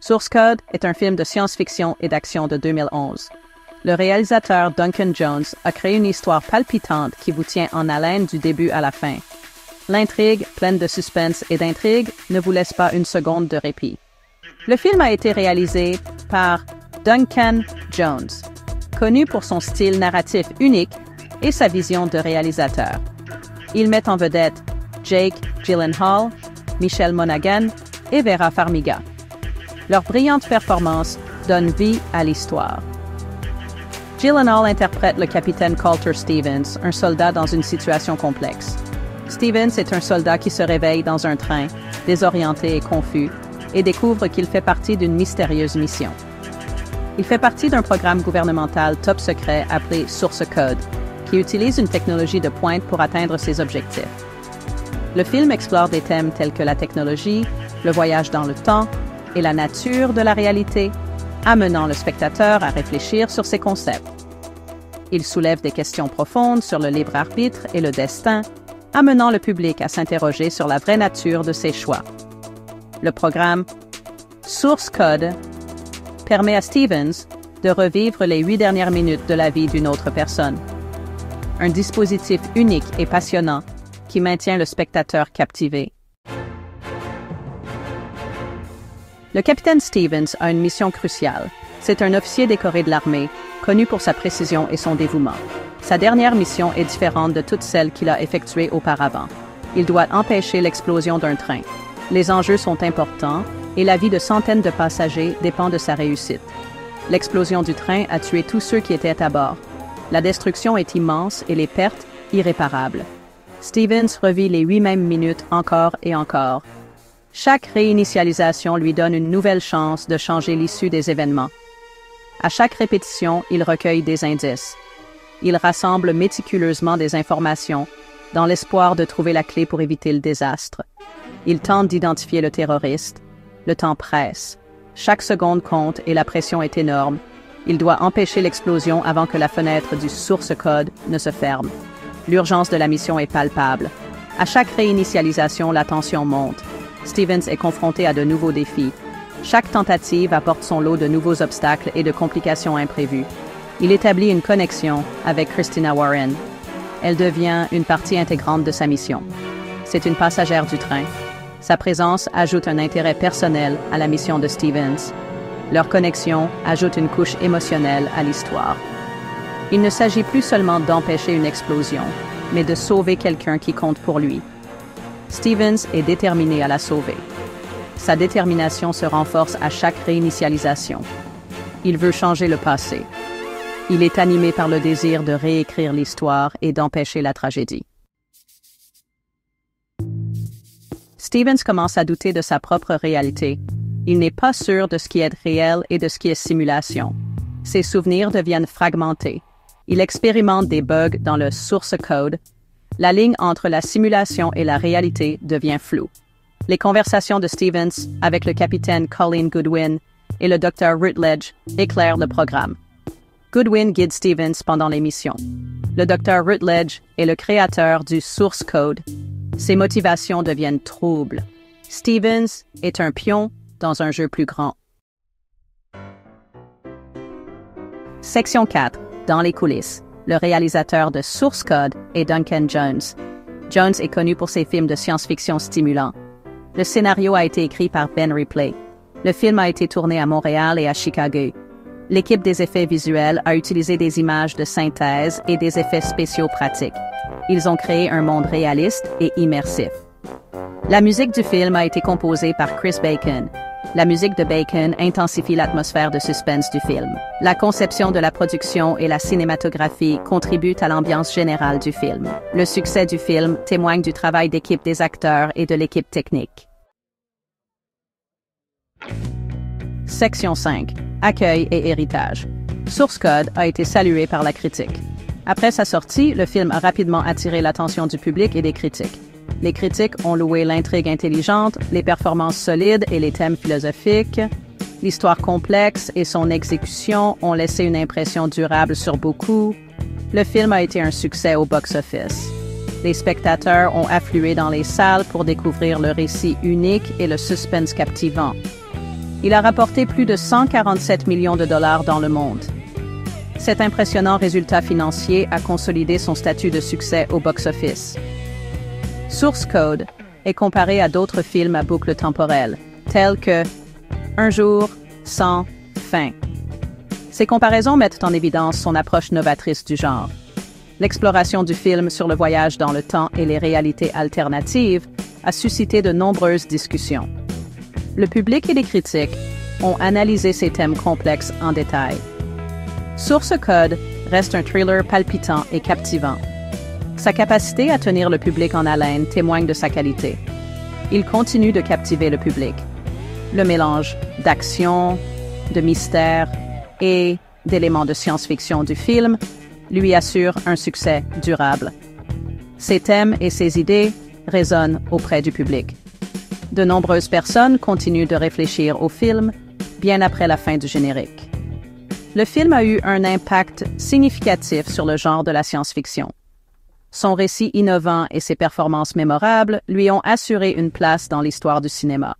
Source Code est un film de science-fiction et d'action de 2011. Le réalisateur Duncan Jones a créé une histoire palpitante qui vous tient en haleine du début à la fin. L'intrigue, pleine de suspense et d'intrigue, ne vous laisse pas une seconde de répit. Le film a été réalisé par Duncan Jones, connu pour son style narratif unique et sa vision de réalisateur. Il met en vedette Jake Gyllenhaal, Michelle Monaghan et Vera Farmiga. Leur brillante performance donne vie à l'histoire. Gyllenhaal interprète le capitaine Colter Stevens, un soldat dans une situation complexe. Stevens est un soldat qui se réveille dans un train, désorienté et confus, et découvre qu'il fait partie d'une mystérieuse mission. Il fait partie d'un programme gouvernemental top secret appelé Source Code, qui utilise une technologie de pointe pour atteindre ses objectifs. Le film explore des thèmes tels que la technologie, le voyage dans le temps et la nature de la réalité, amenant le spectateur à réfléchir sur ces concepts. Il soulève des questions profondes sur le libre arbitre et le destin, amenant le public à s'interroger sur la vraie nature de ses choix. Le programme Source Code permet à Stevens de revivre les 8 dernières minutes de la vie d'une autre personne. Un dispositif unique et passionnant qui maintient le spectateur captivé. Le capitaine Stevens a une mission cruciale. C'est un officier décoré de l'armée, connu pour sa précision et son dévouement. Sa dernière mission est différente de toutes celles qu'il a effectuées auparavant. Il doit empêcher l'explosion d'un train. Les enjeux sont importants et la vie de centaines de passagers dépend de sa réussite. L'explosion du train a tué tous ceux qui étaient à bord. La destruction est immense et les pertes irréparables. Stevens revit les 8 mêmes minutes encore et encore. Chaque réinitialisation lui donne une nouvelle chance de changer l'issue des événements. À chaque répétition, il recueille des indices. Il rassemble méticuleusement des informations dans l'espoir de trouver la clé pour éviter le désastre. Il tente d'identifier le terroriste. Le temps presse. Chaque seconde compte et la pression est énorme. Il doit empêcher l'explosion avant que la fenêtre du Source Code ne se ferme. L'urgence de la mission est palpable. À chaque réinitialisation, la tension monte. Stevens est confronté à de nouveaux défis. Chaque tentative apporte son lot de nouveaux obstacles et de complications imprévues. Il établit une connexion avec Christina Warren. Elle devient une partie intégrante de sa mission. C'est une passagère du train. Sa présence ajoute un intérêt personnel à la mission de Stevens. Leur connexion ajoute une couche émotionnelle à l'histoire. Il ne s'agit plus seulement d'empêcher une explosion, mais de sauver quelqu'un qui compte pour lui. Stevens est déterminé à la sauver. Sa détermination se renforce à chaque réinitialisation. Il veut changer le passé. Il est animé par le désir de réécrire l'histoire et d'empêcher la tragédie. Stevens commence à douter de sa propre réalité. Il n'est pas sûr de ce qui est réel et de ce qui est simulation. Ses souvenirs deviennent fragmentés. Il expérimente des bugs dans le Source Code. La ligne entre la simulation et la réalité devient floue. Les conversations de Stevens avec le capitaine Colleen Goodwin et le Dr. Rutledge éclairent le programme. Goodwin guide Stevens pendant les missions. Le Dr. Rutledge est le créateur du Source Code. Ses motivations deviennent troubles. Stevens est un pion dans un jeu plus grand. Section 4. Dans les coulisses. Le réalisateur de Source Code est Duncan Jones. Jones est connu pour ses films de science-fiction stimulants. Le scénario a été écrit par Ben Ripley. Le film a été tourné à Montréal et à Chicago. L'équipe des effets visuels a utilisé des images de synthèse et des effets spéciaux pratiques. Ils ont créé un monde réaliste et immersif. La musique du film a été composée par Chris Bacon. La musique de Bacon intensifie l'atmosphère de suspense du film. La conception de la production et la cinématographie contribuent à l'ambiance générale du film. Le succès du film témoigne du travail d'équipe des acteurs et de l'équipe technique. Section 5. Accueil et héritage. Source Code a été salué par la critique. Après sa sortie, le film a rapidement attiré l'attention du public et des critiques. Les critiques ont loué l'intrigue intelligente, les performances solides et les thèmes philosophiques. L'histoire complexe et son exécution ont laissé une impression durable sur beaucoup. Le film a été un succès au box-office. Les spectateurs ont afflué dans les salles pour découvrir le récit unique et le suspense captivant. Il a rapporté plus de 147 millions de dollars dans le monde. Cet impressionnant résultat financier a consolidé son statut de succès au box-office. Source Code est comparé à d'autres films à boucle temporelle, tels que Un jour sans fin. Ces comparaisons mettent en évidence son approche novatrice du genre. L'exploration du film sur le voyage dans le temps et les réalités alternatives a suscité de nombreuses discussions. Le public et les critiques ont analysé ces thèmes complexes en détail. Source Code reste un thriller palpitant et captivant. Sa capacité à tenir le public en haleine témoigne de sa qualité. Il continue de captiver le public. Le mélange d'action, de mystère et d'éléments de science-fiction du film lui assure un succès durable. Ses thèmes et ses idées résonnent auprès du public. De nombreuses personnes continuent de réfléchir au film bien après la fin du générique. Le film a eu un impact significatif sur le genre de la science-fiction. Son récit innovant et ses performances mémorables lui ont assuré une place dans l'histoire du cinéma.